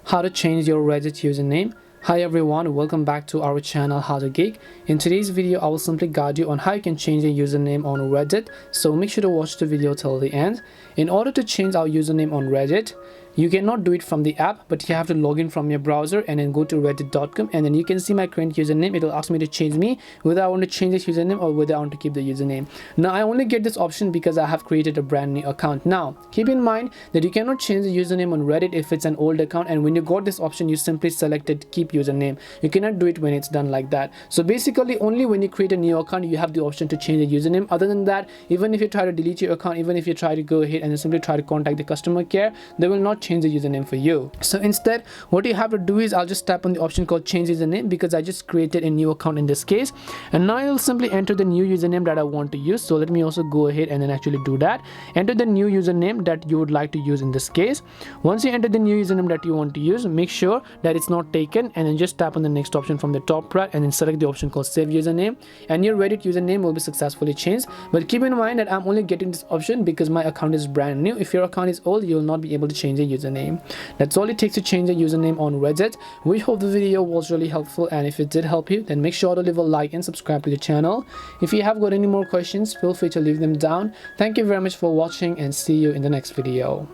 how to change your Reddit username. Hi everyone, welcome back to our channel How to Geek. In today's video, I will simply guide you on how you can change your username on Reddit, so make sure to watch the video till the end. In order to change our username on Reddit, you cannot do it from the app, but you have to log in from your browser and then go to reddit.com, and then you can see my current username. It will ask me to change whether I want to change this username or whether I want to keep the username. Now I only get this option because I have created a brand new account. Now keep in mind that you cannot change the username on Reddit if it's an old account, and when you got this option you simply selected keep username. You cannot do it when it's done like that. So basically only when you create a new account you have the option to change the username. Other than that, even if you try to delete your account, even if you try to go ahead and simply try to contact the customer care, they will not change the username for you. So instead what you have to do is I'll just tap on the option called change username, because I just created a new account in this case, and now I'll simply enter the new username that I want to use. So let me also go ahead and then actually do that. Enter the new username that you would like to use in this case. Once you enter the new username that you want to use, make sure that it's not taken, and then just tap on the next option from the top right and then select the option called save username, and your Reddit username will be successfully changed. But keep in mind that I'm only getting this option because my account is brand new. If your account is old, you will not be able to change the username. That's all it takes to change the username on Reddit. We hope the video was really helpful, and if it did help you, then make sure to leave a like and subscribe to the channel. If you have got any more questions, feel free to leave them down. Thank you very much for watching, and see you in the next video.